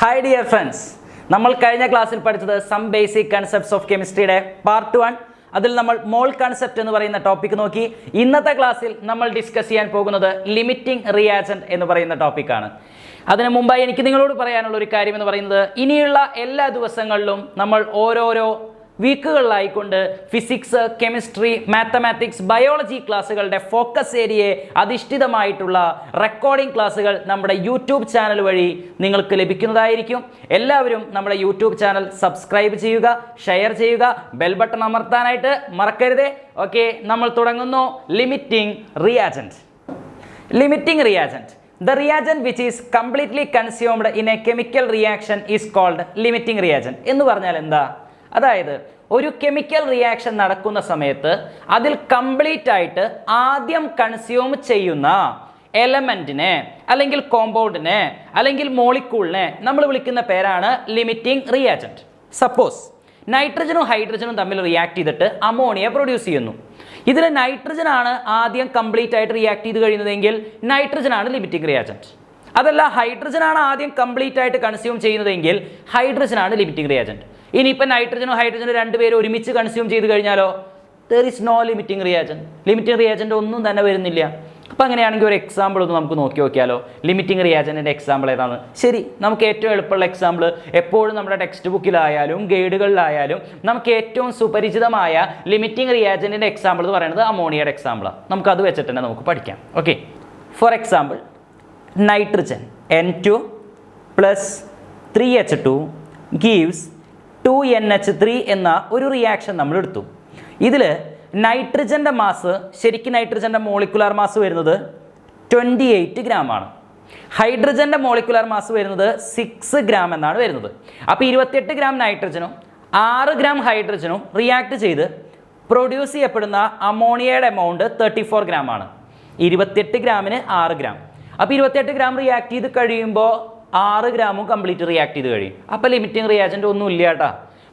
Hi dear friends, നമ്മൾ കഴിഞ്ഞ ക്ലാസ്സിൽ പഠിച്ചത് സം ബേസിക് കൺസെപ്റ്റ്സ് ഓഫ് കെമിസ്ട്രിയുടെ പാർട്ട് 1. അതിൽ നമ്മൾ മോൾ കൺസെപ്റ്റ് എന്ന് പറയുന്ന ടോപ്പിക് നോക്കി. ഇന്നത്തെ ക്ലാസ്സിൽ നമ്മൾ ഡിസ്കസ് ചെയ്യാൻ പോകുന്നത് ലിമിറ്റിംഗ് റിയാജന്റ് എന്ന് പറയുന്ന ടോപ്പിക്കാണ്. അതിനു മുമ്പായി എനിക്ക് നിങ്ങളോട് പറയാനുള്ള ഒരു കാര്യം എന്ന് പറയുന്നത്, ഇനിയുള്ള എല്ലാ ദിവസങ്ങളിലും നമ്മൾ ഓരോരോ വീക്കുകളിലായിക്കൊണ്ട് ഫിസിക്സ്, കെമിസ്ട്രി, മാത്തമാറ്റിക്സ്, ബയോളജി ക്ലാസ്സുകളുടെ ഫോക്കസ് ഏരിയയെ അധിഷ്ഠിതമായിട്ടുള്ള റെക്കോർഡിംഗ് ക്ലാസ്സുകൾ നമ്മുടെ യൂട്യൂബ് ചാനൽ വഴി നിങ്ങൾക്ക് ലഭിക്കുന്നതായിരിക്കും. എല്ലാവരും നമ്മുടെ യൂട്യൂബ് ചാനൽ സബ്സ്ക്രൈബ് ചെയ്യുക, ഷെയർ ചെയ്യുക, ബെൽ ബട്ടൺ അമർത്താനായിട്ട് മറക്കരുതേ. ഓക്കെ, നമ്മൾ തുടങ്ങുന്നു. Limiting reagent. Limiting reagent. The reagent which is completely consumed in a chemical reaction is called limiting reagent. എന്ന് പറഞ്ഞാൽ എന്താ? അതായത് ഒരു കെമിക്കൽ റിയാക്ഷൻ നടക്കുന്ന സമയത്ത് അതിൽ കംപ്ലീറ്റ് ആയിട്ട് ആദ്യം കൺസ്യൂം ചെയ്യുന്ന എലമെന്റിനെ അല്ലെങ്കിൽ കോമ്പൗണ്ടിനെ അല്ലെങ്കിൽ മോളിക്യൂളിനെ നമ്മൾ വിളിക്കുന്ന പേരാണ് ലിമിറ്റിംഗ് റിയാജന്റ്. സപ്പോസ് നൈട്രജനും ഹൈഡ്രജനും തമ്മിൽ റിയാക്ട് ചെയ്തിട്ട് അമോണിയ പ്രൊഡ്യൂസ് ചെയ്യുന്നു. ഇതിൽ നൈട്രജൻ ആണ് ആദ്യം കംപ്ലീറ്റ് ആയിട്ട് റിയാക്ട് ചെയ്ത് കഴിയുന്നതെങ്കിൽ നൈട്രജൻ ആണ് ലിമിറ്റിംഗ് റിയാജന്റ്. അതല്ല, ഹൈഡ്രജൻ ആണ് ആദ്യം കംപ്ലീറ്റ് ആയിട്ട് കൺസ്യൂം ചെയ്യുന്നതെങ്കിൽ ഹൈഡ്രജൻ ആണ് ലിമിറ്റിംഗ് റിയാജന്റ്. ഇനിയിപ്പോൾ നൈട്രജനും ഹൈഡ്രജനും രണ്ടുപേരും ഒരുമിച്ച് കൺസ്യൂം ചെയ്ത് കഴിഞ്ഞാലോ there is no limiting reagent. Limiting reagent ഒന്നും തന്നെ വരുന്നില്ല. അപ്പോൾ അങ്ങനെയാണെങ്കിൽ ഒരു എക്സാമ്പിൾ ഒന്ന് നമുക്ക് നോക്കിയാലോ. ലിമിറ്റിംഗ് റിയാജന്റിന്റെ എക്സാമ്പിൾ ഏതാണ്? ശരി, നമുക്ക് ഏറ്റവും എളുപ്പമുള്ള എക്സാമ്പിൾ എപ്പോഴും നമ്മുടെ ടെക്സ്റ്റ് ബുക്കിലായാലും ഗൈഡുകളിലായാലും നമുക്ക് ഏറ്റവും സുപരിചിതമായ ലിമിറ്റിംഗ് റിയാജന്റിന്റെ എക്സാമ്പിൾ എന്ന് പറയുന്നത് അമോണിയയുടെ എക്സാമ്പിളാണ്. നമുക്കത് വെച്ചിട്ട് തന്നെ നമുക്ക് പഠിക്കാം. Okay, for example nitrogen N2 + 3H2 gives 2NH3 എന്ന ഒരു റിയാക്ഷൻ നമ്മൾ എടുത്തു. ഇതിൽ നൈട്രജൻ്റെ മാസ്, ശരിക്കും നൈട്രജൻ്റെ മോളിക്കുലാർ മാസ് വരുന്നത് 28 ഗ്രാം ആണ്. ഹൈഡ്രജൻ്റെ മോളിക്കുലാർ മാസ് വരുന്നത് 6 ഗ്രാം എന്നാണ് വരുന്നത്. അപ്പോൾ 28 ഗ്രാം നൈട്രജനും 6 ഗ്രാം ഹൈഡ്രജനും റിയാക്ട് ചെയ്ത് പ്രൊഡ്യൂസ് ചെയ്യപ്പെടുന്ന അമോണിയയുടെ എമൗണ്ട് 34 ഗ്രാം ആണ്. 28 ഗ്രാമിന് 6 ഗ്രാം. അപ്പോൾ 28 ഗ്രാം റിയാക്ട് ചെയ്ത് കഴിയുമ്പോൾ 6 ഗ്രാമും കംപ്ലീറ്റ് റിയാക്ട് ചെയ്ത് കഴിയും. അപ്പോൾ ലിമിറ്റിംഗ് റിയാജന്റ് ഒന്നും ഇല്ല കേട്ടോ.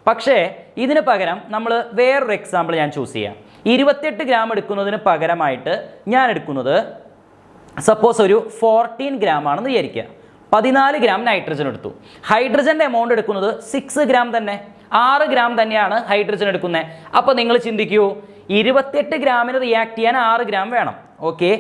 പക്ഷേ ഇതിന് പകരം നമ്മൾ വേറൊരു എക്സാമ്പിൾ ഞാൻ ചൂസ് ചെയ്യാം. 28 ഗ്രാം എടുക്കുന്നതിന് പകരമായിട്ട് ഞാൻ എടുക്കുന്നത് സപ്പോസ് ഒരു 14 ഗ്രാം ആണെന്ന് വിചാരിക്കുക. 14 ഗ്രാം നൈട്രജൻ എടുത്തു. ഹൈഡ്രജൻ്റെ എമൗണ്ട് എടുക്കുന്നത് 6 ഗ്രാം തന്നെ, 6 ഗ്രാം തന്നെയാണ് ഹൈഡ്രജൻ എടുക്കുന്നത്. അപ്പോൾ നിങ്ങൾ ചിന്തിക്കൂ, 28 ഗ്രാമിന് റിയാക്ട് ചെയ്യാൻ 6 ഗ്രാം വേണം. ഓക്കെ,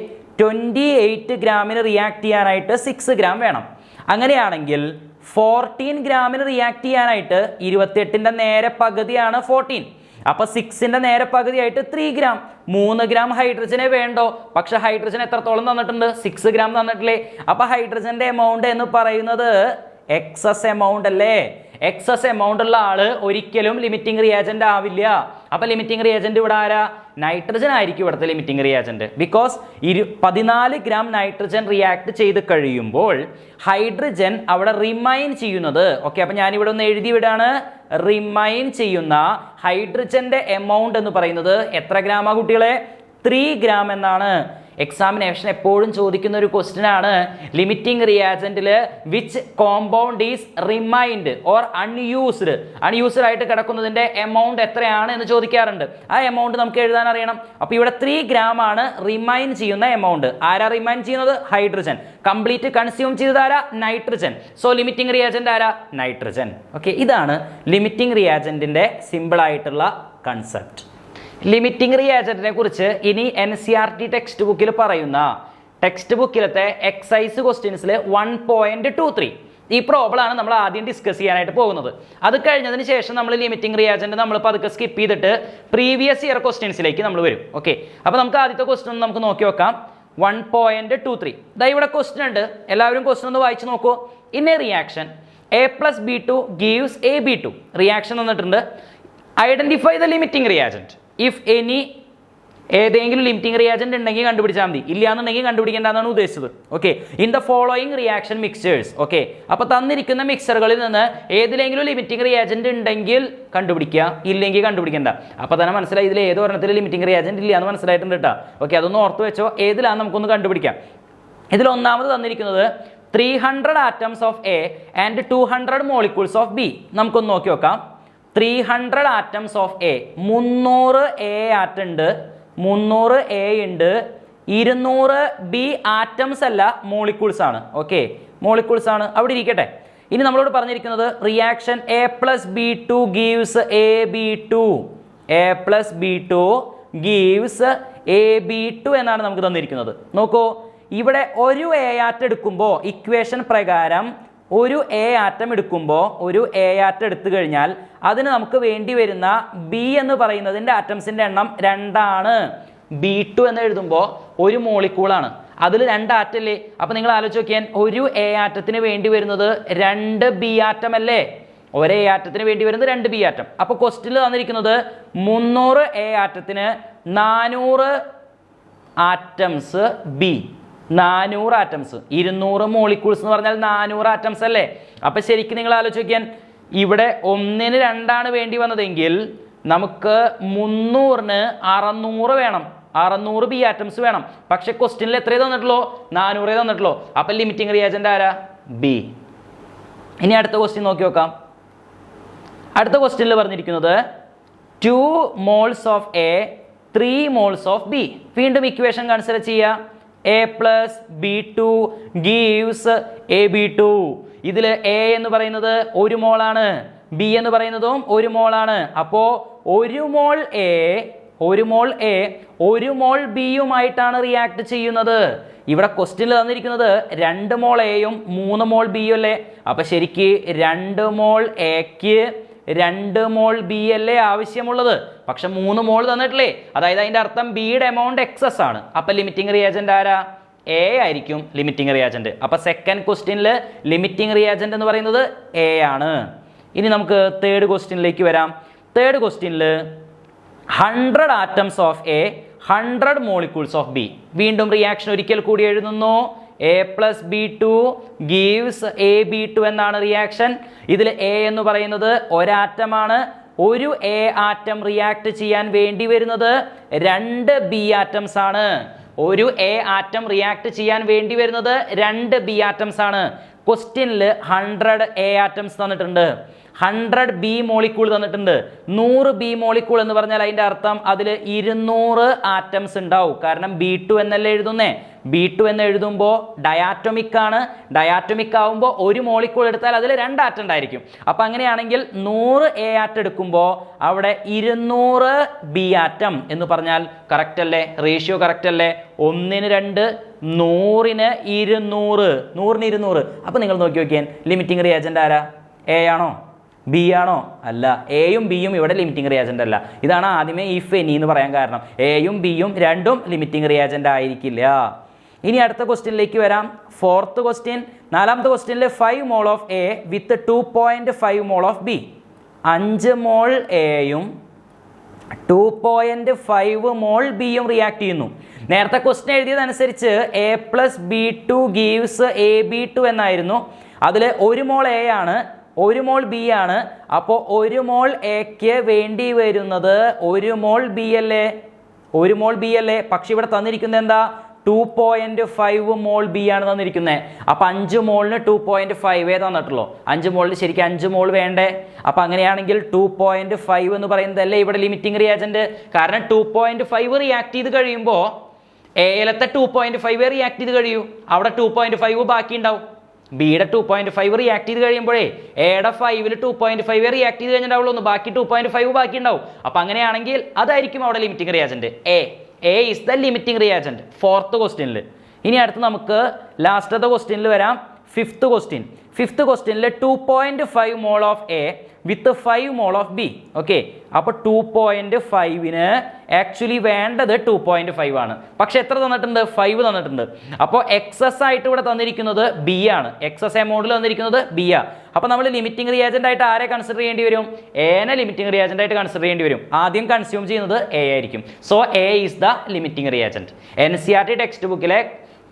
28 ഗ്രാമിന് റിയാക്ട് ചെയ്യാനായിട്ട് 6 ഗ്രാം വേണം. അങ്ങനെയാണെങ്കിൽ 14 ഗ്രാമിന് റിയാക്ട് ചെയ്യാനായിട്ട് 28ൻ്റെ നേരെ പകുതിയാണ് 14. അപ്പോൾ 6ൻ്റെ നേരെ പകുതിയായിട്ട് 3 ഗ്രാം. 3 ഗ്രാം ഹൈഡ്രജനെ വേണ്ടോ? പക്ഷെ ഹൈഡ്രജൻ എത്രത്തോളം തന്നിട്ടുണ്ട്? 6 ഗ്രാം തന്നിട്ടില്ലേ? അപ്പോൾ ഹൈഡ്രജൻ്റെ എമൗണ്ട് എന്ന് പറയുന്നത് എക്സസ് എമൗണ്ട് അല്ലേ? എക്സസ് എമൗണ്ട് ഉള്ള ആള് ഒരിക്കലും ലിമിറ്റിംഗ് റിയാജന്റ് ആവില്ല. അപ്പോൾ ലിമിറ്റിംഗ് റിയാജന്റ് ഇവിടെ ആരാ? നൈട്രജൻ ആയിരിക്കും ഇവിടുത്തെ limiting reagent. Because 14 gram nitrogen react ചെയ്ത് കഴിയുമ്പോൾ ഹൈഡ്രജൻ അവിടെ റിമൈൻ ചെയ്യുന്നത്, ഓക്കെ, അപ്പോൾ ഞാനിവിടെ ഒന്ന് എഴുതി വിടാണ്, റിമൈൻ ചെയ്യുന്ന ഹൈഡ്രജന്റെ എമൗണ്ട് എന്ന് പറയുന്നത് എത്ര ഗ്രാമാ കുട്ടികളെ? 3 ഗ്രാം എന്നാണ്. എക്സാമിനേഷൻ എപ്പോഴും ചോദിക്കുന്ന ഒരു ക്വസ്റ്റ്യൻ ആണ്, ലിമിറ്റിംഗ് റിയാജന്റിൽ which compound is remained or unused. Unused ആയിട്ട് കിടക്കുന്നതിന്റെ എമൗണ്ട് എത്രയാണ് എന്ന് ചോദിക്കാറുണ്ട്. ആ എമൗണ്ട് നമുക്ക് എഴുതാൻ അറിയണം. അപ്പോൾ ഇവിടെ 3 ഗ്രാം ആണ് റിമൈൻ ചെയ്യുന്ന എമൗണ്ട്. ആരാ റിമൈൻ ചെയ്യുന്നത്? ഹൈഡ്രജൻ. കംപ്ലീറ്റ് കൺസ്യൂം ചെയ്തത് ആരാ? നൈട്രജൻ. സോ ലിമിറ്റിംഗ് റിയാജന്റ് ആരാ? നൈട്രജൻ. ഓക്കെ, ഇതാണ് ലിമിറ്റിംഗ് റിയാജന്റിന്റെ സിമ്പിൾ ആയിട്ടുള്ള കൺസെപ്റ്റ്. ലിമിറ്റിംഗ് റിയാജന്റിനെ കുറിച്ച് ഇനി NCERT ടെക്സ്റ്റ് ബുക്കിൽ പറയുന്ന ടെക്സ്റ്റ് ബുക്കിലത്തെ എക്സൈസ് ക്വസ്റ്റ്യൻസിൽ 1.23 ഈ പ്രോബ്ലമാണ് നമ്മൾ ആദ്യം ഡിസ്കസ് ചെയ്യാനായിട്ട് പോകുന്നത്. അത് കഴിഞ്ഞതിന് ശേഷം നമ്മൾ ലിമിറ്റിംഗ് റിയാജന്റ് നമ്മൾ പതുക്കെ സ്കിപ്പ് ചെയ്തിട്ട് പ്രീവിയസ് ഇയർ ക്വസ്റ്റ്യൻസിലേക്ക് നമ്മൾ വരും. ഓക്കെ, അപ്പോൾ നമുക്ക് ആദ്യത്തെ ക്വസ്റ്റ്യൻ നമുക്ക് നോക്കി നോക്കാം. 1.23 ദാ ഇവിടെ ക്വസ്റ്റ്യൻ ഉണ്ട്. എല്ലാവരും ക്വസ്റ്റ്യൻ ഒന്ന് വായിച്ച് നോക്കൂ. In a reaction A + B2 gives AB2. Reaction തന്നിട്ടുണ്ട്. Identify the limiting reagent. If any, ഏതെങ്കിലും ലിമിറ്റിംഗ് റിയാജന്റ് ഉണ്ടെങ്കിൽ കണ്ടുപിടിച്ചാൽ മതി, ഇല്ലാന്നുണ്ടെങ്കിൽ കണ്ടുപിടിക്കേണ്ടതാണ് ഉദ്ദേശിച്ചത്. Okay, in the following reaction mixtures. Okay, അപ്പോൾ തന്നിരിക്കുന്ന മിക്സറുകളിൽ നിന്ന് ഏതിലെങ്കിലും ലിമിറ്റിംഗ് റിയാജന്റ് ഉണ്ടെങ്കിൽ കണ്ടുപിടിക്കുക, ഇല്ലെങ്കിൽ കണ്ടുപിടിക്കേണ്ട. അപ്പോൾ തന്നെ മനസ്സിലായി ഇതിൽ ഏത് ഒരെണ്ണത്തിൽ ലിമിറ്റിംഗ് റിയാജന്റ് ഇല്ല എന്ന് മനസ്സിലായിട്ടുണ്ട് കേട്ടോ. ഓക്കെ, അതൊന്ന് ഓർത്ത് വെച്ചോ, ഏതിലാന്ന് നമുക്കൊന്ന് കണ്ടുപിടിക്കാം. ഇതിൽ ഒന്നാമത് തന്നിരിക്കുന്നത് 300 atoms of A and 200 molecules of B. നമുക്കൊന്ന് നോക്കി നോക്കാം. 300 atoms of A, 300 A atom ഉണ്ട്, 300 എ ഉണ്ട്, 200 ബി ആറ്റംസ് അല്ല മോളിക്യൂൾസ് ആണ്. ഓക്കെ, മോളിക്യൂൾസ് ആണ്, അവിടെ ഇരിക്കട്ടെ. ഇനി നമ്മളോട് പറഞ്ഞിരിക്കുന്നത് reaction A+B2 gives AB2. A+B2 gives AB2 എന്നാണ് നമുക്ക് തന്നിരിക്കുന്നത്. നോക്കൂ, ഇവിടെ ഒരു A ആറ്റം എടുക്കുമ്പോൾ ഇക്വേഷൻ പ്രകാരം ഒരു A ആറ്റം എടുക്കുമ്പോൾ ഒരു A ആറ്റം എടുത്തു കഴിഞ്ഞാൽ അതിന് നമുക്ക് വേണ്ടി വരുന്ന B എന്ന് പറയുന്നതിൻ്റെ ആറ്റംസിൻ്റെ എണ്ണം 2 ആണ്. B2 എന്ന് എഴുതുമ്പോൾ ഒരു മോളിക്കൂളാണ്, അതിൽ 2 ആറ്റല്ലേ. അപ്പം നിങ്ങൾ ആലോചിച്ച് നോക്കിയാൽ ഒരു A ആറ്റത്തിന് വേണ്ടി വരുന്നത് 2 B ആറ്റം അല്ലേ. ഒരു A ആറ്റത്തിന് വേണ്ടി വരുന്നത് 2 B ആറ്റം. അപ്പോൾ ക്വസ്റ്റ്യനിൽ തന്നിരിക്കുന്നത് 300 A ആറ്റത്തിന് 400 atoms B. 400 atoms, 200 molecules എന്ന് പറഞ്ഞാൽ 400 ആറ്റംസ് അല്ലേ. അപ്പം ശരിക്കും നിങ്ങൾ ആലോചിച്ച് നോക്കിയാൽ ഇവിടെ 1ന് 2 വേണ്ടി വന്നതെങ്കിൽ നമുക്ക് 300ന് 600 വേണം, 600 B ആറ്റംസ് വേണം. പക്ഷെ ക്വസ്റ്റ്യനിൽ എത്രയേ തന്നിട്ടുള്ളൂ? 400 തന്നിട്ടുള്ളൂ. അപ്പം ലിമിറ്റിംഗ് റിയാജന്റ് ആരാ? B. ഇനി അടുത്ത ക്വസ്റ്റ്യൻ നോക്കി നോക്കാം. അടുത്ത ക്വസ്റ്റ്യനിൽ പറഞ്ഞിരിക്കുന്നത് 2 moles of A 3 moles of B. വീണ്ടും ഇക്വേഷൻ കൺസിഡർ ചെയ്യുക. A+B2 gives AB2. ഇതിൽ A എന്ന് പറയുന്നത് 1 മോളാണ്, B എന്ന് പറയുന്നതും 1 മോളാണ്. അപ്പോൾ 1 മോൾ A 1 മോൾ ബിയുമായിട്ടാണ് റിയാക്ട് ചെയ്യുന്നത്. ഇവിടെ ക്വസ്റ്റ്യനിൽ തന്നിരിക്കുന്നത് 2 മോൾ എയും 3 മോൾ ബിയും അല്ലേ. അപ്പം ശരിക്ക് 2 മോൾ എക്ക് 2 മോൾ ബി അല്ലേ ആവശ്യമുള്ളത്. പക്ഷെ 3 മോൾ തന്നിട്ടില്ലേ, അതായത് അതിൻ്റെ അർത്ഥം ബിയുടെ എമൗണ്ട് എക്സസ് ആണ്. അപ്പം ലിമിറ്റിംഗ് റിയാജന്റ് ആരാ? എ ആയിരിക്കും ലിമിറ്റിംഗ് റിയാജന്റ്. അപ്പം സെക്കൻഡ് ക്വസ്റ്റ്യനിൽ ലിമിറ്റിംഗ് റിയാജന്റ് എന്ന് പറയുന്നത് എ ആണ്. ഇനി നമുക്ക് തേർഡ് ക്വസ്റ്റ്യനിലേക്ക് വരാം. തേർഡ് ക്വസ്റ്റ്യനിൽ 100 atoms of A 100 molecules of B. വീണ്ടും റിയാക്ഷൻ ഒരിക്കൽ കൂടി എഴുതുന്നു. A+B2 ഗീവ്സ് AB2 എന്നാണ് റിയാക്ഷൻ. ഇതിൽ എ എന്ന് പറയുന്നത് ഒരാറ്റമാണ്. ഒരു എ ആറ്റം റിയാക്ട് ചെയ്യാൻ വേണ്ടി വരുന്നത് 2 ബി ആറ്റംസ് ആണ്. ഒരു എ ആറ്റം റിയാക്ട് ചെയ്യാൻ വേണ്ടി വരുന്നത് 2 ബി ആറ്റംസ് ആണ്. ക്വസ്റ്റ്യനിൽ 100 എ ആറ്റംസ് തന്നിട്ടുണ്ട്, 100 ബി മോളിക്യൂൾ തന്നിട്ടുണ്ട്. 100 ബി മോളിക്യൂൾ എന്ന് പറഞ്ഞാൽ അതിൻ്റെ അർത്ഥം അതിൽ 200 ആറ്റംസ് ഉണ്ടാവും. കാരണം B2 എന്നല്ലേ എഴുതുന്നേ. B2 എന്ന് എഴുതുമ്പോൾ ഡയാറ്റോമിക് ആണ്. ഡയാറ്റോമിക് ആവുമ്പോൾ ഒരു മോളിക്യൂൾ എടുത്താൽ അതിൽ 2 ആറ്റം ഉണ്ടായിരിക്കും. അപ്പം അങ്ങനെയാണെങ്കിൽ 100 എ ആറ്റം എടുക്കുമ്പോൾ അവിടെ 200 ബി ആറ്റം എന്ന് പറഞ്ഞാൽ കറക്റ്റ് അല്ലേ? റേഷ്യോ കറക്റ്റ് അല്ലേ? 1ന് 2, 100ന് 200, 100ന് 200. അപ്പം നിങ്ങൾ നോക്കി നോക്കിയാൽ ലിമിറ്റിംഗ് റിയാജന്റ് ആരാ? എ ആണോ ബി ആണോ? അല്ല, എയും ബിയും ഇവിടെ ലിമിറ്റിംഗ് റിയാജന്റ് അല്ല. ഇതാണ് ആദ്യമേ ഇഫ് എനി എന്ന് പറയാൻ കാരണം. എയും ബിയും രണ്ടും ലിമിറ്റിംഗ് റിയാജന്റ് ആയിരിക്കില്ല. ഇനി അടുത്ത ക്വസ്റ്റ്യനിലേക്ക് വരാം. ഫോർത്ത് ക്വസ്റ്റ്യൻ, നാലാമത്തെ ക്വസ്റ്റ്യനിൽ 5 mole of A with 2.5 mole of B. 5 mole എയും 2.5 മോൾ ബിയും റിയാക്ട് ചെയ്യുന്നു. നേരത്തെ ക്വസ്റ്റ്യൻ എഴുതിയതനുസരിച്ച് A+B2 ഗീവ്സ് AB2 എന്നായിരുന്നു. അതിൽ 1 മോൾ എ ആണ്, 1 മോൾ ബി ആണ്. അപ്പോൾ 1 മോൾ എക്ക് വേണ്ടി വരുന്നത് 1 മോൾ ബി അല്ലേ? 1 മോൾ ബി അല്ലേ? പക്ഷെ ഇവിടെ തന്നിരിക്കുന്നത് എന്താ? 2.5 മോൾ ബി ആണ് തന്നിരിക്കുന്നത്. അപ്പം 5 മോളിന് 2.5 തന്നിട്ടുള്ളൂ. 5 മോളിന് ശരിക്കും 5 മോൾ വേണ്ടേ? അപ്പം അങ്ങനെയാണെങ്കിൽ 2.5 എന്ന് പറയുന്നതല്ലേ ഇവിടെ ലിമിറ്റിംഗ് റിയാജന്റ്. കാരണം 2.5 റിയാക്ട് ചെയ്ത് കഴിയുമ്പോൾ എയിലത്തെ 2.5 റിയാക്ട് ചെയ്ത് കഴിയൂ, അവിടെ 2.5 ബാക്കി ഉണ്ടാവും. ബിയുടെ 2.5 റിയാക്ട് ചെയ്ത് കഴിയുമ്പോഴേ എയുടെ 5ൽ 2.5 റിയാക്ട് ചെയ്ത് കഴിഞ്ഞിട്ടുണ്ടാവുള്ളൂ, ബാക്കി 2.5 ബാക്കി ഉണ്ടാവും. അപ്പം അങ്ങനെയാണെങ്കിൽ അതായിരിക്കും അവിടെ limiting reagent. A is the limiting reagent fourth ക്വസ്റ്റ്യനിൽ. ഇനി അടുത്ത് നമുക്ക് ലാസ്റ്റത്തെ ക്വസ്റ്റ്യനിൽ വരാം. ഫിഫ്ത്ത് ക്വസ്റ്റ്യനിൽ 2.5 mole of A with 5 mole of B. Okay, അപ്പോൾ 2.5ന് ആക്ച്വലി വേണ്ടത് 2.5 ആണ്. പക്ഷെ എത്ര തന്നിട്ടുണ്ട്? 5 തന്നിട്ടുണ്ട്. അപ്പോൾ എക്സസ് ആയിട്ട് ഇവിടെ തന്നിരിക്കുന്നത് ബി ആണ്. എക്സസ് എമൗണ്ടിൽ തന്നിരിക്കുന്നത് ബി ആ. അപ്പോൾ നമ്മൾ ലിമിറ്റിംഗ് റിയാജന്റ് ആയിട്ട് ആരെ കൺസിഡർ ചെയ്യേണ്ടി വരും? എനെ ലിമിറ്റിംഗ് റിയാജന്റ് ആയിട്ട് കൺസിഡർ ചെയ്യേണ്ടി വരും. ആദ്യം കൺസ്യൂം ചെയ്യുന്നത് എ ആയിരിക്കും. So A is the limiting reagent. NCERT text ബുക്കിലെ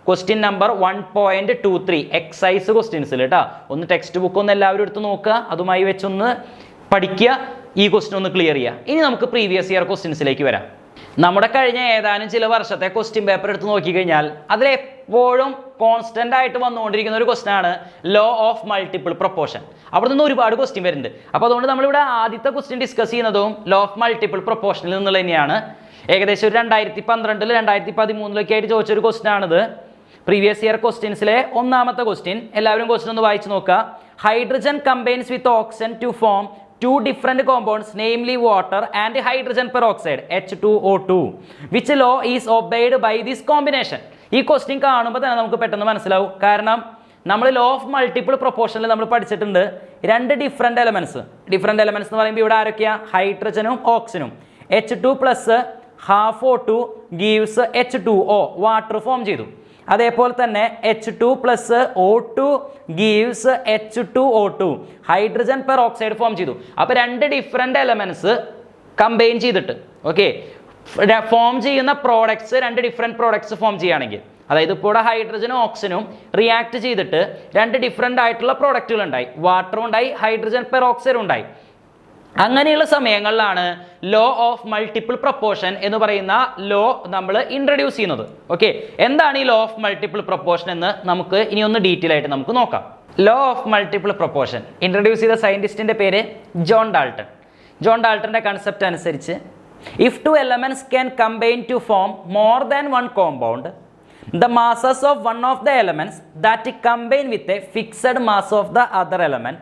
ക്വസ്റ്റ്യൻ നമ്പർ 1.23 എക്സൈസ് ക്വസ്റ്റ്യൻസിൽ കേട്ടോ. ഒന്ന് ടെക്സ്റ്റ് ബുക്ക് ഒന്ന് എല്ലാവരും എടുത്ത് നോക്കുക, അതുമായി വെച്ചൊന്ന് പഠിക്കുക, ഈ ക്വസ്റ്റ്യൻ ഒന്ന് ക്ലിയർ ചെയ്യുക. ഇനി നമുക്ക് പ്രീവിയസ് ഇയർ ക്വസ്റ്റ്യൻസിലേക്ക് വരാം. നമ്മുടെ കഴിഞ്ഞ ഏതാനും ചില വർഷത്തെ ക്വസ്റ്റ്യൻ പേപ്പർ എടുത്ത് നോക്കിക്കഴിഞ്ഞാൽ അതിലെപ്പോഴും കോൺസ്റ്റന്റ് ആയിട്ട് വന്നുകൊണ്ടിരിക്കുന്ന ഒരു ക്വസ്റ്റ്യൻ ആണ് ലോ ഓഫ് മൾട്ടിപ്പിൾ പ്രൊപ്പോർഷൻ. അവിടെ നിന്ന് ഒരുപാട് ക്വസ്റ്റ്യൻ വരുന്നുണ്ട്. അപ്പോൾ അതുകൊണ്ട് നമ്മളിവിടെ ആദ്യത്തെ ക്വസ്റ്റ്യൻ ഡിസ്കസ് ചെയ്യുന്നതും ലോ ഓഫ് മൾട്ടിപ്പിൾ പ്രൊപ്പോർഷനിൽ നിന്നുള്ള തന്നെയാണ്. ഏകദേശം ഒരു 2012 2013 ആയിട്ട് ചോദിച്ചൊരു ക്വസ്റ്റ്യൻ ആണിത്. പ്രീവിയസ് ഇയർ ക്വസ്റ്റ്യൻസിലെ ഒന്നാമത്തെ ക്വസ്റ്റ്യൻ. എല്ലാവരും ക്വസ്റ്റ്യൻ ഒന്ന് വായിച്ചു നോക്കുക. hydrogen combines with oxygen to form two different compounds, namely water and hydrogen peroxide H2O2. Which law is obeyed by this combination? ഈ ക്വസ്റ്റ്യൻ കാണുമ്പോൾ തന്നെ നമുക്ക് പെട്ടെന്ന് മനസ്സിലാവും. കാരണം നമ്മൾ ലോ ഓഫ് മൾട്ടിപ്പിൾ പ്രൊപ്പോർഷനിൽ നമ്മൾ പഠിച്ചിട്ടുണ്ട് രണ്ട് ഡിഫറെൻറ്റ് എലമെൻറ്റ്സ് എന്ന് പറയുമ്പോൾ ഇവിടെ ആരൊക്കെയാണ്? ഹൈഡ്രജനും ഓക്സിജനും. H2 plus half O2 gives H2O, water form ചെയ്തു. അതേപോലെ തന്നെ H2 plus O2 gives H2O2, hydrogen peroxide form ചെയ്തു. അപ്പോൾ രണ്ട് ഡിഫറെൻറ്റ് എലമെൻറ്റ്സ് കമ്പൈൻ ചെയ്തിട്ട് ഫോം ചെയ്യുന്ന പ്രോഡക്ട്സ് രണ്ട് ഡിഫറെൻറ്റ് പ്രോഡക്ട്സ് ഫോം ചെയ്യുകയാണെങ്കിൽ, അതായത് ഇപ്പോൾ ഇവിടെ ഹൈഡ്രജനും ഓക്സിജനും റിയാക്ട് ചെയ്തിട്ട് രണ്ട് ഡിഫറെൻ്റ് ആയിട്ടുള്ള പ്രോഡക്റ്റുകൾ ഉണ്ടായി, വാട്ടറും ഉണ്ടായി, ഹൈഡ്രജൻ പെറോക്സൈഡും ഉണ്ടായി. അങ്ങനെയുള്ള സമയങ്ങളിലാണ് ലോ ഓഫ് മൾട്ടിപ്പിൾ പ്രൊപ്പോർഷൻ എന്ന് പറയുന്ന ലോ നമ്മൾ ഇൻട്രൊഡ്യൂസ് ചെയ്യുന്നത്. ഓക്കെ, എന്താണ് ഈ ലോ ഓഫ് മൾട്ടിപ്പിൾ പ്രൊപ്പോർഷൻ എന്ന് നമുക്ക് ഇനി ഒന്ന് ഡീറ്റെയിൽ ആയിട്ട് നമുക്ക് നോക്കാം. Law of multiple proportion introduce ചെയ്ത സയൻറ്റിസ്റ്റിൻ്റെ പേര് ജോൺ ഡാൾട്ടൺ. ജോൺ ഡാൾട്ടൻ്റെ കൺസെപ്റ്റ് അനുസരിച്ച് if two elements can combine to form more than one compound, the masses of one of the elements that combine with a fixed mass of the other element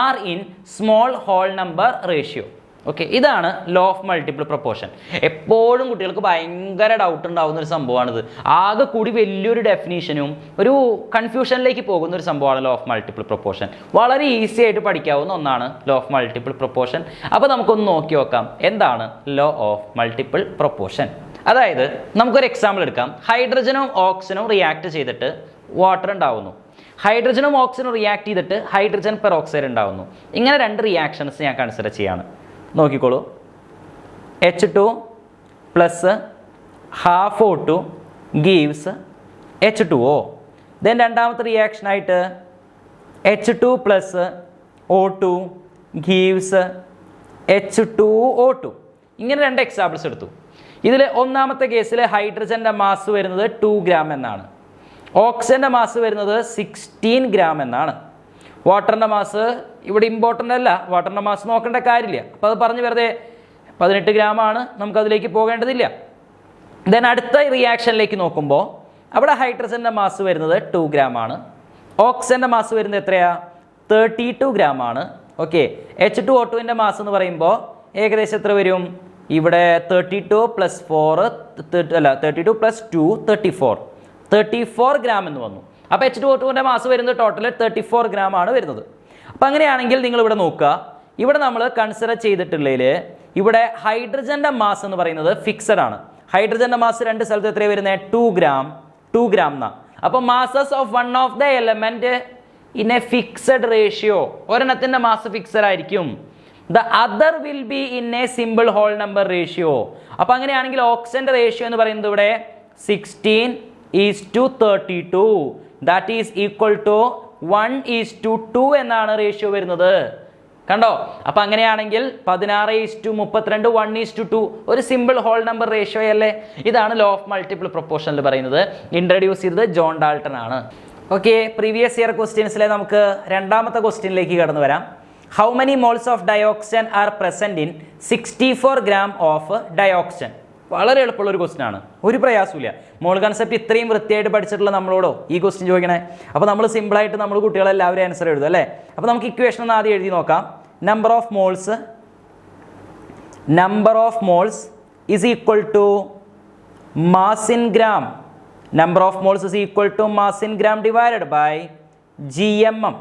are in small whole number ratio. Okay, ഇതാണ് law of multiple proportion. എപ്പോഴും കുട്ടികൾക്ക് ഭയങ്കര doubt ഉണ്ടാകുന്ന ഒരു സംഭവമാണിത്. ആകെ കൂടി വലിയൊരു ഡെഫിനീഷനും ഒരു കൺഫ്യൂഷനിലേക്ക് പോകുന്ന ഒരു സംഭവമാണ് ലോ ഓഫ് മൾട്ടിപ്പിൾ പ്രൊപ്പോർഷൻ. വളരെ ഈസി ആയിട്ട് പഠിക്കാവുന്ന ഒന്നാണ് ലോ ഓഫ് മൾട്ടിപ്പിൾ പ്രൊപ്പോർഷൻ. അപ്പോൾ നമുക്കൊന്ന് നോക്കി നോക്കാം എന്താണ് ലോ ഓഫ് മൾട്ടിപ്പിൾ പ്രൊപ്പോർഷൻ. അതായത് നമുക്കൊരു എക്സാമ്പിൾ എടുക്കാം. ഹൈഡ്രജനും ഓക്സിജനും റിയാക്ട് ചെയ്തിട്ട് വാട്ടർ ഉണ്ടാവുന്നു, ഹൈഡ്രജനും ഓക്സിജനും റിയാക്ട് ചെയ്തിട്ട് ഹൈഡ്രജൻ പെറോക്സൈഡ് ഉണ്ടാവുന്നു. ഇങ്ങനെ രണ്ട് റിയാക്ഷൻസ് ഞാൻ കൺസിഡർ ചെയ്യാണ്. നോക്കിക്കോളൂ, H2 plus half O2 gives H2O. Then രണ്ടാമത്തെ റിയാക്ഷനായിട്ട് H2 plus O2 gives H2O2. ഇങ്ങനെ രണ്ട് എക്സാമ്പിൾസ് എടുത്തു. ഇതിൽ ഒന്നാമത്തെ കേസിൽ ഹൈഡ്രജൻ്റെ മാസ് വരുന്നത് 2 ഗ്രാം എന്നാണ്, ഓക്സിജൻ്റെ മാസ് വരുന്നത് 16 ഗ്രാം എന്നാണ്. വാട്ടറിൻ്റെ മാസ് ഇവിടെ ഇമ്പോർട്ടൻ്റ് അല്ല, വാട്ടറിൻ്റെ മാസ് നോക്കേണ്ട കാര്യമില്ല. അപ്പോൾ അത് പറഞ്ഞ് വെറുതെ 18 ഗ്രാമാണ്, നമുക്കതിലേക്ക് പോകേണ്ടതില്ല. ദെൻ അടുത്ത റിയാക്ഷനിലേക്ക് നോക്കുമ്പോൾ അവിടെ ഹൈഡ്രജൻ്റെ മാസ് വരുന്നത് 2 ഗ്രാം ആണ്, ഓക്സിജൻ്റെ മാസ് വരുന്നത് എത്രയാണ്? 32 ഗ്രാം ആണ്. ഓക്കെ, H2O2ൻ്റെ മാസ് എന്ന് പറയുമ്പോൾ ഏകദേശം എത്ര വരും? ഇവിടെ 32 പ്ലസ് 4 32 പ്ലസ് 2 34 ഗ്രാം എന്ന് വന്നു. അപ്പോൾ H2O2ൻ്റെ മാസ് വരുന്നത് ടോട്ടൽ 34 ഗ്രാം ആണ് വരുന്നത്. അപ്പോൾ അങ്ങനെയാണെങ്കിൽ നിങ്ങൾ ഇവിടെ നോക്കുക, ഇവിടെ നമ്മൾ കൺസിഡർ ചെയ്തിട്ടുള്ളതിൽ ഇവിടെ ഹൈഡ്രജൻ്റെ മാസ് എന്ന് പറയുന്നത് ഫിക്സഡ് ആണ്. ഹൈഡ്രജൻ്റെ മാസ് രണ്ട് സ്ഥലത്ത് എത്രയാണ് വരുന്നത്? 2 ഗ്രാം എന്നാണ്. അപ്പോൾ masses of one of the element in a fixed ratio, ഒരെണ്ണത്തിൻ്റെ മാസ് ഫിക്സഡ് ആയിരിക്കും. The other will be in a simple whole number ratio. അപ്പോൾ അങ്ങനെയാണെങ്കിൽ ഓക്സിജൻ്റെ റേഷ്യോ എന്ന് പറയുന്നത് ഇവിടെ 16:32, ദാറ്റ് ഈസ് ഈക്വൽ ടു 1:2 എന്നാണ് റേഷ്യോ വരുന്നത്. കണ്ടോ? അപ്പോൾ അങ്ങനെയാണെങ്കിൽ 16:32 1:2 ഒരു സിമ്പിൾ ഹോൾ നമ്പർ റേഷ്യോ അല്ലേ? ഇതാണ് ലോ ഓഫ് മൾട്ടിപ്പിൾ പ്രൊപ്പോർഷനിൽ പറയുന്നത്. ഇൻട്രൊഡ്യൂസ് ചെയ്തത് ജോൺ ഡാൾട്ടൺ ആണ്. ഓക്കെ, പ്രീവിയസ് ഇയർ ക്വസ്റ്റ്യൻസിലെ നമുക്ക് രണ്ടാമത്തെ ക്വസ്റ്റ്യനിലേക്ക് കടന്നു വരാം. How many moles of dioxygen are present in 64 gram of dioxygen? വളരെ എളുപ്പമുള്ള ഒരു ക്വസ്റ്റ്യൻ ആണ്, ഒരു പ്രയാസമില്ല. മോൾ കൺസെപ്റ്റ് ഇത്രയും വൃത്തിയായിട്ട് പഠിച്ചിട്ടുള്ള നമ്മളോടോ ഈ ക്വസ്റ്റ്യൻ ചോദിക്കണേ? അപ്പോൾ നമ്മൾ സിമ്പിളായിട്ട് നമ്മൾ കുട്ടികളെല്ലാവരും ആൻസർ എഴുതും അല്ലേ? അപ്പോൾ നമുക്ക് ഇക്വേഷൻ ഒന്ന് ആദ്യം എഴുതി നോക്കാം. Number of moles is equal to mass in gram. Number of moles is equal to mass in gram divided by GMM.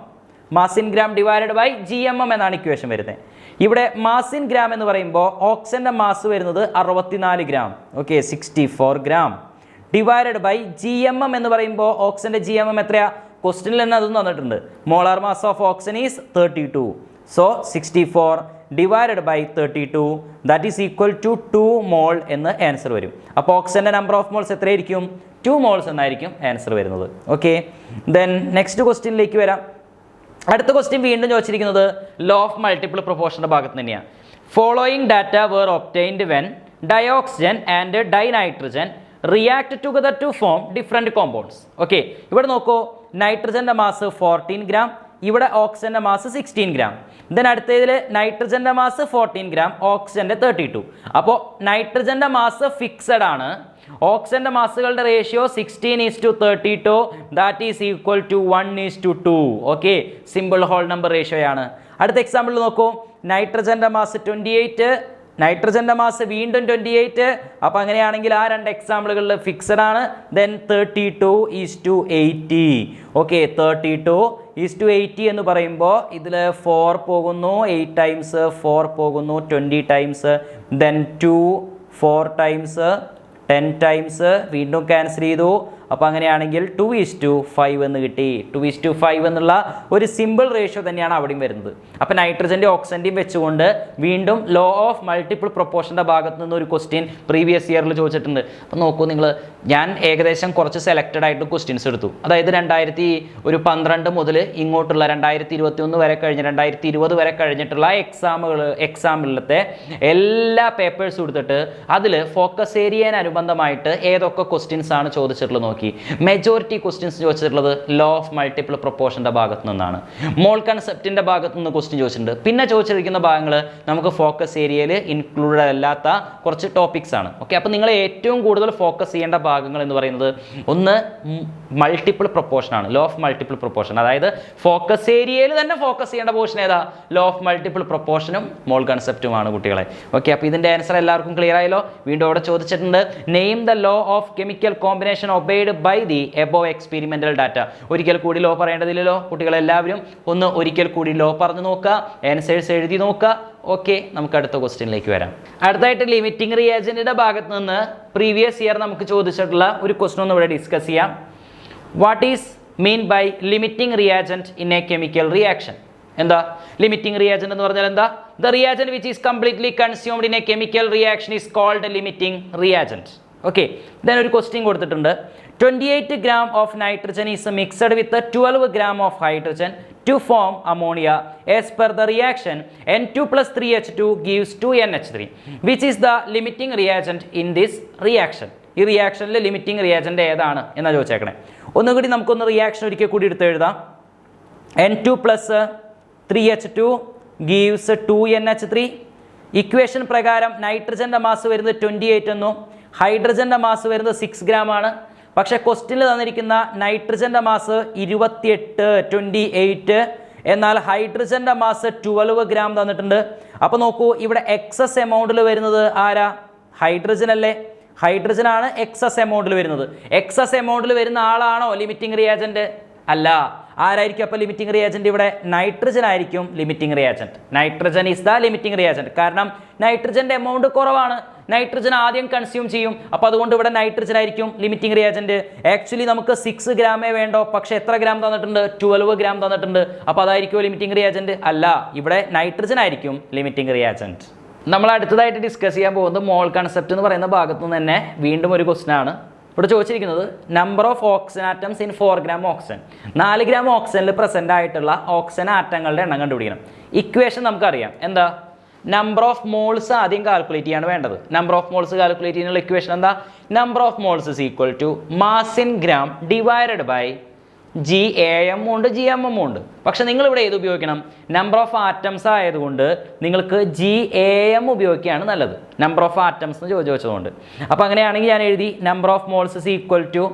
Mass in gram divided by GMM എന്നാണ് ഇക്വേഷൻ വരുന്നത്. ഇവിടെ മാസ് ഇൻ ഗ്രാം എന്ന് പറയുമ്പോൾ ഓക്സിജൻ്റെ mass വരുന്നത് 64 gram. Okay, 64 gram divided by GMM എന്ന് പറയുമ്പോൾ ഓക്സിജൻ്റെ GMM എത്രയാ? ക്വസ്റ്റ്യനിൽ തന്നെ അതൊന്നും തന്നിട്ടുണ്ട്. Molar mass of oxygen is 32. So 64 divided by 32 that is equal to 2 mole എന്ന് ആൻസർ വരും. അപ്പോൾ ഓക്സിജൻ്റെ നമ്പർ ഓഫ് മോൾസ് എത്രയായിരിക്കും? 2 മോൾസ് എന്നായിരിക്കും ആൻസർ വരുന്നത്. ഓക്കെ, ദെൻ നെക്സ്റ്റ് ക്വസ്റ്റ്യനിലേക്ക് വരാം. അടുത്ത ക്വസ്റ്റ്യൻ വീണ്ടും ചോദിച്ചിരിക്കുന്നത് ലോ ഓഫ് മൾട്ടിപ്പിൾ പ്രൊപ്പോർഷൻ്റെ ഭാഗത്ത് തന്നെയാണ്. Following data were obtained when dioxygen and dinitrogen react together to form different compounds. Okay, ഇവിടെ നോക്കൂ, നൈട്രജൻ്റെ മാസ് 14 ഗ്രാം, ഇവിടെ ഓക്സിജൻ്റെ മാസ് 16 ഗ്രാം. ദെൻ അടുത്തതിൽ നൈട്രജൻ്റെ മാസ് 14 ഗ്രാം, ഓക്സിജൻ്റെ 32. അപ്പോൾ നൈട്രജൻ്റെ മാസ് ഫിക്സഡ് ആണ്. ഓക്സിജൻ്റെ മാസുകളുടെ ratio 16:32, that is equal to 1:2. Okay, simple whole number റേഷ്യോയാണ്. അടുത്ത എക്സാമ്പിൾ നോക്കൂ. നൈട്രജൻ്റെ മാസ് 28, നൈട്രജൻ്റെ മാസ് വീണ്ടും 28. അപ്പോൾ അങ്ങനെയാണെങ്കിൽ ആ രണ്ട് എക്സാമ്പിളുകളിൽ ഫിക്സഡ് ആണ്. ദെൻ 32:80. ഓക്കെ, 32:80 എന്ന് പറയുമ്പോൾ ഇതിൽ 4 പോകുന്നു, 8 ടൈംസ് 4 പോകുന്നു, 20 ടൈംസ്, ദെൻ 2 4 ടൈംസ് 10 ടൈംസ് വീണ്ടും ക്യാൻസൽ ചെയ്തു. അപ്പോൾ അങ്ങനെയാണെങ്കിൽ 2:5 എന്ന് കിട്ടി. 2:5 എന്നുള്ള ഒരു സിമ്പിൾ റേഷ്യോ തന്നെയാണ് അവിടെയും വരുന്നത്. അപ്പോൾ നൈട്രജൻ്റെയും ഓക്സിജൻ്റെയും വെച്ചുകൊണ്ട് വീണ്ടും ലോ ഓഫ് മൾട്ടിപ്പിൾ പ്രൊപ്പോർഷൻ്റെ ഭാഗത്ത് നിന്ന് ഒരു ക്വസ്റ്റ്യൻ പ്രീവിയസ് ഇയറിൽ ചോദിച്ചിട്ടുണ്ട്. അപ്പോൾ നോക്കൂ നിങ്ങൾ, ഞാൻ ഏകദേശം കുറച്ച് സെലക്റ്റഡ് ആയിട്ട് ക്വസ്റ്റ്യൻസ് എടുത്തു. അതായത് 2012 മുതൽ ഇങ്ങോട്ടുള്ള 2021 വരെ കഴിഞ്ഞ് 2020 വരെ കഴിഞ്ഞിട്ടുള്ള എക്സാമിലത്തെ എല്ലാ പേപ്പേഴ്സും എടുത്തിട്ട് അതിൽ ഫോക്കസ് ഏരിയന് അനുബന്ധമായിട്ട് ഏതൊക്കെ ക്വസ്റ്റ്യൻസ് ആണ് ചോദിച്ചിട്ടുള്ളത് നോക്കി. മെജോറിറ്റി ക്വസ്റ്റ്യൻസ് ചോദിച്ചിട്ടുള്ളത് ലോ ഓഫ് മൾട്ടിപ്പിൾ പ്രൊപ്പോർഷൻ്റെ ഭാഗത്ത് നിന്നാണ്. മോൾ കൺസെപ്റ്റിൻ്റെ ഭാഗത്ത് നിന്ന് ക്വസ്റ്റ്യൻ ചോദിച്ചിട്ടുണ്ട്. പിന്നെ ചോദിച്ചിരിക്കുന്ന ഭാഗങ്ങൾ നമുക്ക് ഫോക്കസ് ഏരിയയിൽ ഇൻക്ലൂഡഡ് അല്ലാത്ത കുറച്ച് ടോപ്പിക്സ് ആണ്. ഓക്കെ, അപ്പോൾ നിങ്ങൾ ഏറ്റവും കൂടുതൽ ഫോക്കസ് ചെയ്യേണ്ട ഭാഗങ്ങൾ എന്ന് പറയുന്നത് ഒന്ന് മൾട്ടിപ്പിൾ പ്രൊപ്പോർഷൻ ആണ്, ലോ ഓഫ് മൾട്ടിപ്പിൾ പ്രൊപ്പോർഷൻ. അതായത് ഫോക്കസ് ഏരിയയിൽ തന്നെ ഫോക്കസ് ചെയ്യേണ്ട പോർഷൻ ഏതാ? ലോ ഓഫ് മൾട്ടിപ്പിൾ പ്രൊപ്പോർഷനും മോൾ കൺസെപ്റ്റുമാണ് കുട്ടികളെ. ഓക്കെ, അപ്പോൾ ഇതിൻ്റെ ആൻസർ എല്ലാവർക്കും ക്ലിയർ ആയല്ലോ. വീണ്ടും അവിടെ ചോദിച്ചിട്ടുണ്ട്, name the law of chemical combination obeyed by the above experimental data. ഒരിക്കൽ കൂടി ലോ പറയേണ്ടതില്ലല്ലോ കുട്ടികളെല്ലാവരും. ഒന്ന് ഒരിക്കൽ കൂടി ലോ പറഞ്ഞു നോക്കുക, ആൻസേഴ്സ് എഴുതി നോക്കുക. ഓക്കെ, നമുക്ക് അടുത്ത ക്വസ്റ്റ്യനിലേക്ക് വരാം. അടുത്തായിട്ട് ലിമിറ്റിംഗ് റിയാജന്റിന്റെ ഭാഗത്ത് നിന്ന് പ്രീവിയസ് ഇയർ നമുക്ക് ചോദിച്ചിട്ടുള്ള ഒരു ക്വസ്റ്റ്യൻ ഒന്ന് ഇവിടെ ഡിസ്കസ് ചെയ്യാം. What is mean by limiting reagent in a chemical reaction? എന്താ ലിമിറ്റിംഗ് റിയാജന്റ് എന്ന് പറഞ്ഞാൽ എന്താ? The reagent which is completely consumed in a chemical reaction is called limiting reagent. Okay, then ഒരു ക്വസ്റ്റ്യൻ കൊടുത്തിട്ടുണ്ട്. 28 gram of nitrogen is mixed with 12 gram of hydrogen to form ammonia. As per the reaction, N2 plus 3H2 gives 2NH3. Which is the limiting reagent in this reaction? ഈ റിയാക്ഷനിൽ limiting reagent ഏതാണ് എന്നാണ് ചോദിച്ചേക്കണേ. ഒന്നുകൂടി നമുക്കൊന്ന് reaction ഒരിക്കൽ കൂടി എടുത്ത് എഴുതാം. N2 plus 3H2 gives 2NH3. Equation പ്രകാരം നൈട്രജൻ്റെ മാസ് വരുന്നത് 28 എന്നും ഹൈഡ്രജൻ്റെ മാസ് വരുന്നത് 6 gram ആണ്. പക്ഷേ ക്വസ്റ്റ്യനിൽ തന്നിരിക്കുന്ന നൈട്രജൻ്റെ മാസ് 28, എന്നാൽ ഹൈഡ്രജൻ്റെ മാസ് 12 gram തന്നിട്ടുണ്ട്. അപ്പോൾ നോക്കൂ, ഇവിടെ എക്സസ് എമൗണ്ടിൽ വരുന്നത് ആരാ? ഹൈഡ്രജൻ അല്ലേ? ഹൈഡ്രജൻ ആണ് എക്സസ് എമൗണ്ടിൽ വരുന്നത്. എക്സസ് എമൗണ്ടിൽ വരുന്ന ആളാണോ ലിമിറ്റിംഗ് റിയാജന്റ്? അല്ല. ആരായിരിക്കും അപ്പോൾ ലിമിറ്റിംഗ് റിയാജന്റ്? ഇവിടെ നൈട്രജൻ ആയിരിക്കും limiting reagent. Nitrogen is the limiting reagent. കാരണം നൈട്രജന്റെ എമൗണ്ട് കുറവാണ്, നൈട്രജൻ ആദ്യം കൺസ്യൂം ചെയ്യും. അപ്പോൾ അതുകൊണ്ട് ഇവിടെ നൈട്രജൻ ആയിരിക്കും ലിമിറ്റിംഗ് റിയാജന്റ്. ആക്ച്വലി നമുക്ക് 6 ഗ്രാമേ വേണ്ടോ, പക്ഷേ എത്ര ഗ്രാം തന്നിട്ടുണ്ട്? 12 ഗ്രാം തന്നിട്ടുണ്ട്. അപ്പോൾ അതായിരിക്കും ലിമിറ്റിംഗ് റിയാജന്റ്? അല്ല, ഇവിടെ നൈട്രജൻ ആയിരിക്കും ലിമിറ്റിംഗ് റിയാജന്റ്. നമ്മൾ അടുത്തതായിട്ട് ഡിസ്കസ് ചെയ്യാൻ പോകുന്നത് മോൾ കൺസെപ്റ്റ് എന്ന് പറയുന്ന ഭാഗത്തു നിന്ന് തന്നെ വീണ്ടും ഒരു ക്വസ്റ്റ്യൻ ആണ്. ഇവിടെ ചോദിച്ചിരിക്കുന്നത് number of oxygen atoms in 4 gram oxygen. 4 gram ഓക്സിജനിൽ പ്രസന്റ് ആയിട്ടുള്ള ഓക്സിജൻ ആറ്റങ്ങളുടെ എണ്ണം കണ്ടുപിടിക്കണം. ഇക്വേഷൻ നമുക്കറിയാം. എന്താ? നമ്പർ ഓഫ് മോൾസ് ആദ്യം കാൽക്കുലേറ്റ് ചെയ്യാണ് വേണ്ടത്. നമ്പർ ഓഫ് മോൾസ് കാൽക്കുലേറ്റ് ചെയ്യാനുള്ള ഇക്വേഷൻ എന്താ? Number of moles is equal to mass in gram divided by GAM ഉണ്ട് GMM ഉണ്ട്. പക്ഷെ നിങ്ങൾ ഇവിടെ ഏത് ഉപയോഗിക്കണം? നമ്പർ ഓഫ് ആറ്റംസ് ആയതുകൊണ്ട് നിങ്ങൾക്ക് GAM ഉപയോഗിക്കുകയാണ് നല്ലത്. നമ്പർ ഓഫ് ആറ്റംസ് എന്ന് ചോദിച്ചതുകൊണ്ട്. അപ്പോൾ അങ്ങനെയാണെങ്കിൽ ഞാൻ എഴുതി number of moles is equal to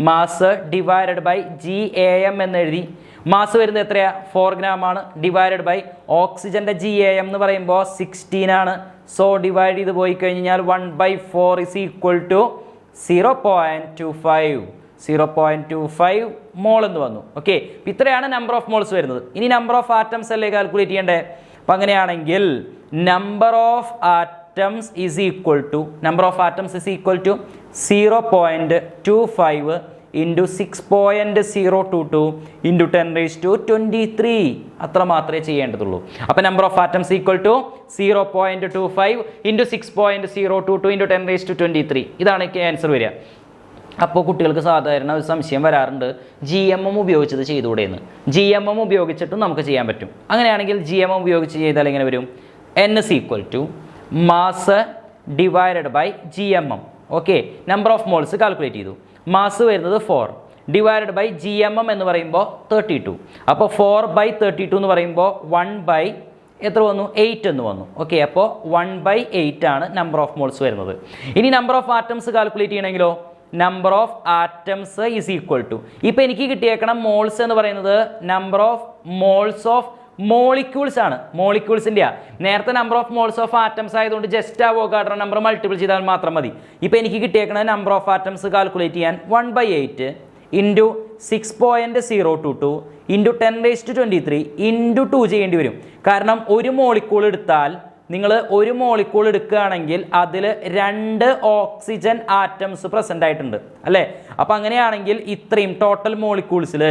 mass divided by GAM എന്ന് എഴുതി. മാസ് വരുന്നത് എത്രയാ? 4 gram ആണ്. ഡിവൈഡഡ് ബൈ ഓക്സിജന്റെ GAM എന്ന് പറയുമ്പോൾ 16 ആണ്. സോ ഡിവൈഡ് ചെയ്ത് പോയി കഴിഞ്ഞാൽ 1/4 ഇസ് ഈക്വൽ ടു 0.25. 0.25 മോൾ എന്ന് വന്നു. ഓക്കെ, ഇത്രയാണ് നമ്പർ ഓഫ് മോൾസ് വരുന്നത്. ഇനി നമ്പർ ഓഫ് ആറ്റംസ് അല്ലേ കാൽക്കുലേറ്റ് ചെയ്യണ്ടേ? അപ്പം അങ്ങനെയാണെങ്കിൽ number of atoms is equal to 0.25 into 6.022 into 10⁻23. അത്ര മാത്രമേ ചെയ്യേണ്ടതുള്ളൂ. അപ്പോൾ number of atoms equal to 0.25 into 6.022 into 10⁻23. ഇതാണ് ആൻസർ വരിക. അപ്പോൾ കുട്ടികൾക്ക് സാധാരണ ഒരു സംശയം വരാറുണ്ട്, GMM ഉപയോഗിച്ചത് ചെയ്തുകൂടെയെന്ന്. GMM ഉപയോഗിച്ചിട്ടും നമുക്ക് ചെയ്യാൻ പറ്റും. അങ്ങനെയാണെങ്കിൽ GMM ഉപയോഗിച്ച് ചെയ്താൽ എങ്ങനെ വരും? N is equal to mass divided by GMM. Okay, number of moles calculate ചെയ്തു. മാസ് വരുന്നത് 4, ഡിവൈഡഡ് ബൈ GMM എന്ന് പറയുമ്പോൾ 32. അപ്പോൾ 4/32 എന്ന് പറയുമ്പോൾ 1 എത്ര വന്നു 8 എന്ന് വന്നു. ഓക്കെ, അപ്പോൾ 1/8 ആണ് നമ്പർ ഓഫ് മോൾസ് വരുന്നത്. ഇനി നമ്പർ ഓഫ് ആറ്റംസ് കാൽക്കുലേറ്റ് ചെയ്യണമെങ്കിലോ number of atoms is equal to, ഇപ്പം എനിക്ക് കിട്ടിയേക്കണം മോൾസ് എന്ന് പറയുന്നത് number of moles of molecules ആണ്, മോളിക്യൂൾസിൻ്റെ. നേരത്തെ number of moles of atoms ആയതുകൊണ്ട് ജസ്റ്റ് ആ അവോഗാഡ്രോ നമ്പർ മൾട്ടിപ്പിൾ ചെയ്താൽ മാത്രം മതി. ഇപ്പം എനിക്ക് കിട്ടിയേക്കണ നമ്പർ ഓഫ് ആറ്റംസ് കാൽക്കുലേറ്റ് ചെയ്യാൻ 1/8 ഇൻറ്റു 6.022 ഇൻറ്റു 10⁻23 ഇൻറ്റു 2 ചെയ്യേണ്ടി വരും. കാരണം ഒരു മോളിക്യൂൾ എടുത്താൽ നിങ്ങൾ ഒരു മോളിക്യൂൾ എടുക്കുകയാണെങ്കിൽ അതിൽ 2 ഓക്സിജൻ ആറ്റംസ് പ്രസൻ്റ് ആയിട്ടുണ്ട് അല്ലേ. അപ്പോൾ അങ്ങനെയാണെങ്കിൽ ഇത്രയും ടോട്ടൽ മോളിക്യൂൾസിൽ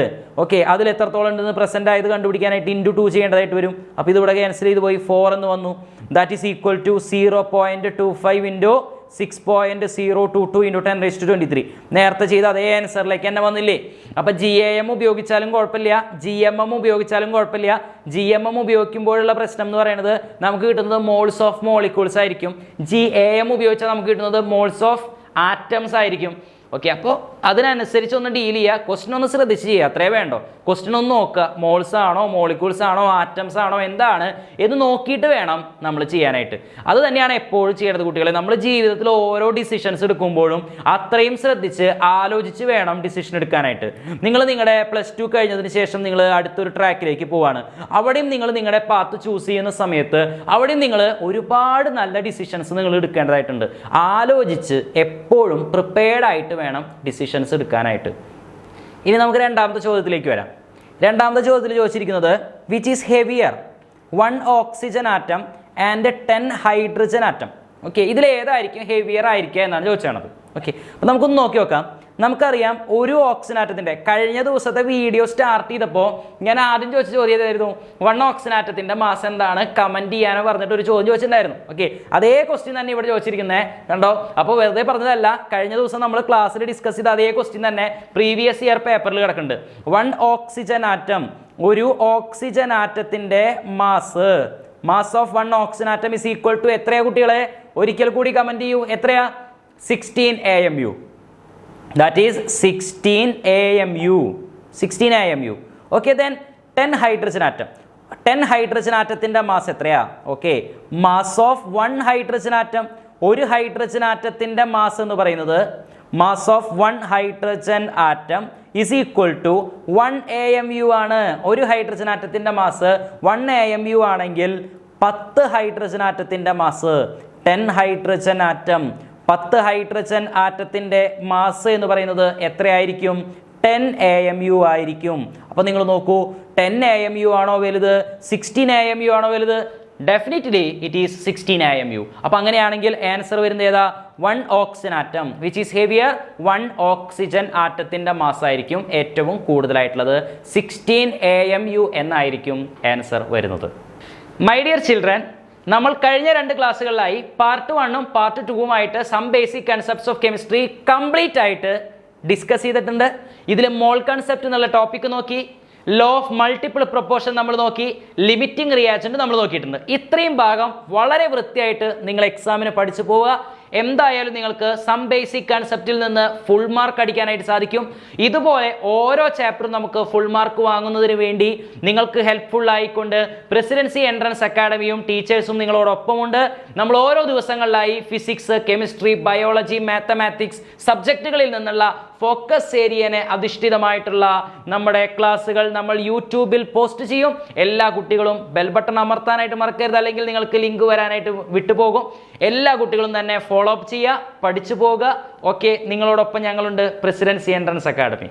ഓക്കെ അതിൽ എത്രത്തോളം ഉണ്ടെന്ന് പ്രസൻ്റ് ആയത് കണ്ടുപിടിക്കാനായിട്ട് ഇൻറ്റു 2 ചെയ്യേണ്ടതായിട്ട് വരും. അപ്പോൾ ഇതിവിടെ ക്യാൻസൽ ചെയ്ത് പോയി 4 എന്ന് വന്നു. That is equal to 0.25 into 6.022 into 10⁻23. നേരത്തെ ചെയ്ത അതേ ആൻസറിലേക്ക് തന്നെ വന്നില്ലേ. അപ്പോൾ GAM ഉപയോഗിച്ചാലും കുഴപ്പമില്ല, GMM ഉപയോഗിച്ചാലും കുഴപ്പമില്ല. GMM ഉപയോഗിക്കുമ്പോഴുള്ള പ്രശ്നം എന്ന് പറയുന്നത് നമുക്ക് കിട്ടുന്നത് മോൾസ് ഓഫ് മോളിക്യൂൾസ് ആയിരിക്കും. GAM ഉപയോഗിച്ചാൽ നമുക്ക് കിട്ടുന്നത് മോൾസ് ഓഫ് ആറ്റംസ് ആയിരിക്കും. ഓക്കെ, അപ്പോൾ അതിനനുസരിച്ച് ഒന്ന് ഡീൽ ചെയ്യുക. ക്വസ്റ്റ്യൻ ഒന്ന് ശ്രദ്ധിച്ച് ചെയ്യുക, അത്രേ വേണ്ടോ. ക്വസ്റ്റ്യൻ ഒന്ന് നോക്കുക, മോൾസ് ആണോ മോളിക്യൂൾസ് ആണോ ആറ്റംസ് ആണോ എന്താണ് എന്ന് നോക്കിയിട്ട് വേണം നമ്മൾ ചെയ്യാനായിട്ട്. അത് തന്നെയാണ് എപ്പോഴും ചെയ്യേണ്ടത് കുട്ടികളെ. നമ്മൾ ജീവിതത്തിൽ ഓരോ ഡിസിഷൻസ് എടുക്കുമ്പോഴും അത്രയും ശ്രദ്ധിച്ച് ആലോചിച്ച് വേണം ഡിസിഷൻ എടുക്കാനായിട്ട്. നിങ്ങൾ നിങ്ങളുടെ +2 കഴിഞ്ഞതിന് ശേഷം നിങ്ങൾ അടുത്തൊരു ട്രാക്കിലേക്ക് പോവാണ്. അവിടെയും നിങ്ങൾ നിങ്ങളുടെ പാത്ത് ചൂസ് ചെയ്യുന്ന സമയത്ത് അവിടെയും നിങ്ങൾ ഒരുപാട് നല്ല ഡിസിഷൻസ് നിങ്ങൾ എടുക്കേണ്ടതായിട്ടുണ്ട്. ആലോചിച്ച് എപ്പോഴും പ്രിപ്പയർഡ് ആയിട്ട് വേണം ഡിസിഷൻസ് എടുക്കാനായിട്ട്. ഇനി നമുക്ക് രണ്ടാമത്തെ ചോദ്യത്തിലേക്ക് വരാം. രണ്ടാമത്തെ ചോദ്യത്തിൽ ചോദിച്ചിരിക്കുന്നത് which is heavier 1 oxygen atom and 10 hydrogen atom. Okay, ഇതിലേതായിരിക്കും ഹെവിയർ ആയിരിക്കുക എന്നാണ് ചോദിച്ചത്. ഓക്കെ, അപ്പോൾ നമുക്കൊന്ന് നോക്കി നോക്കാം. നമുക്കറിയാം ഒരു ഓക്സിജൻ ആറ്റത്തിൻ്റെ കഴിഞ്ഞ ദിവസത്തെ വീഡിയോ സ്റ്റാർട്ട് ചെയ്തപ്പോൾ ഞാൻ ആദ്യം ചോദിച്ച ചോദ്യം ഏതായിരുന്നു? 1 ഓക്സിജൻ ആറ്റത്തിൻ്റെ മാസ് എന്താണ് കമൻറ്റ് ചെയ്യാനോ പറഞ്ഞിട്ട് ഒരു ചോദ്യം ചോദിച്ചിട്ടുണ്ടായിരുന്നു. ഓക്കെ, അതേ ക്വസ്റ്റ്യൻ തന്നെ ഇവിടെ ചോദിച്ചിരിക്കുന്നത് കണ്ടോ. അപ്പോൾ വെറുതെ പറഞ്ഞതല്ല, കഴിഞ്ഞ ദിവസം നമ്മൾ ക്ലാസ്സിൽ ഡിസ്കസ് ചെയ്ത അതേ ക്വസ്റ്റ്യൻ തന്നെ പ്രീവിയസ് ഇയർ പേപ്പറിൽ കിടക്കുന്നുണ്ട്. 1 ഓക്സിജൻ ആറ്റം, ഒരു ഓക്സിജൻ ആറ്റത്തിൻ്റെ mass of 1 oxygen atom is equal to എത്രയാ കുട്ടികളെ? ഒരിക്കൽ കൂടി കമൻറ്റ് ചെയ്യൂ, എത്രയാ? 16 AMU. That is 16 AMU. 16 AMU. Okay, then 10 hydrogen atom. 10 hydrogen ആറ്റത്തിൻ്റെ മാസ് എത്രയാ? Okay, mass of 1 hydrogen atom, ഒരു ഹൈഡ്രജൻ ആറ്റത്തിൻ്റെ മാസ് എന്ന് പറയുന്നത് mass of 1 hydrogen atom is equal to 1 AMU ആണ്. ഒരു ഹൈഡ്രജൻ ആറ്റത്തിൻ്റെ മാസ് 1 AMU ആണെങ്കിൽ 10 ഹൈഡ്രജൻ ആറ്റത്തിൻ്റെ മാസ് 10 ഹൈഡ്രജൻ ആറ്റം 10 ഹൈഡ്രജൻ ആറ്റത്തിൻ്റെ മാസ് എന്ന് പറയുന്നത് എത്രയായിരിക്കും? 10 AMU ആയിരിക്കും. അപ്പോൾ നിങ്ങൾ നോക്കൂ, 10 AMU ആണോ വലുത് 16 AMU ആണോ വലുത്? Definitely it is 16 AMU. അപ്പോൾ അങ്ങനെയാണെങ്കിൽ ആൻസർ വരുന്നത് ഏതാ? 1 oxygen atom which is heavier. 1 oxygen ആറ്റത്തിൻ്റെ മാസ് ആയിരിക്കും ഏറ്റവും കൂടുതലായിട്ടുള്ളത്. 16 AMU എന്നായിരിക്കും ആൻസർ വരുന്നത്. മൈ ഡിയർ ചിൽഡ്രൻ, നമ്മൾ കഴിഞ്ഞ 2 ക്ലാസ്സുകളിലായി പാർട്ട് 1ഉം പാർട്ട് 2ഉമായിട്ട് some basic concepts of chemistry complete ആയിട്ട് ഡിസ്കസ് ചെയ്തിട്ടുണ്ട്. ഇതിൽ മോൾ കൺസെപ്റ്റ് എന്നുള്ള ടോപ്പിക്ക് നോക്കി, ലോ ഓഫ് മൾട്ടിപ്പിൾ പ്രൊപ്പോർഷൻ നമ്മൾ നോക്കി, ലിമിറ്റിംഗ് റിയാക്ഷൻ നമ്മൾ നോക്കിയിട്ടുണ്ട്. ഇത്രയും ഭാഗം വളരെ വൃത്തിയായിട്ട് നിങ്ങൾ എക്സാമിന് പഠിച്ചു പോവുക. എന്തായാലും നിങ്ങൾക്ക് സം ബേസിക് കൺസെപ്റ്റിൽ നിന്ന് ഫുൾ മാർക്ക് അടിക്കാനായിട്ട് സാധിക്കും. ഇതുപോലെ ഓരോ ചാപ്റ്ററും നമുക്ക് ഫുൾ മാർക്ക് വാങ്ങുന്നതിന് വേണ്ടി നിങ്ങൾക്ക് ഹെൽപ്ഫുൾ ആയിക്കൊണ്ട് പ്രസിഡൻസി എൻട്രൻസ് അക്കാഡമിയും ടീച്ചേഴ്സും നിങ്ങളോടൊപ്പമുണ്ട്. നമ്മൾ ഓരോ ദിവസങ്ങളിലായി ഫിസിക്സ്, കെമിസ്ട്രി, ബയോളജി, മാത്തമാറ്റിക്സ് സബ്ജക്റ്റുകളിൽ നിന്നുള്ള ഫോക്കസ് ഏരിയനെ അധിഷ്ഠിതമായിട്ടുള്ള നമ്മുടെ ക്ലാസ്സുകൾ നമ്മൾ യൂട്യൂബിൽ പോസ്റ്റ് ചെയ്യും. എല്ലാ കുട്ടികളും ബെൽ ബട്ടൺ അമർത്താനായിട്ട് മറക്കരുത്, അല്ലെങ്കിൽ നിങ്ങൾക്ക് ലിങ്ക് വരാനായിട്ട് വിട്ടുപോകും. എല്ലാ കുട്ടികളും തന്നെ ഫോളോ അപ്പ് ചെയ്യുക, പഠിച്ചു പോവുക. ഓക്കെ, നിങ്ങളോടൊപ്പം ഞങ്ങളുണ്ട് പ്രസിഡൻസി എൻട്രൻസ് അക്കാഡമി.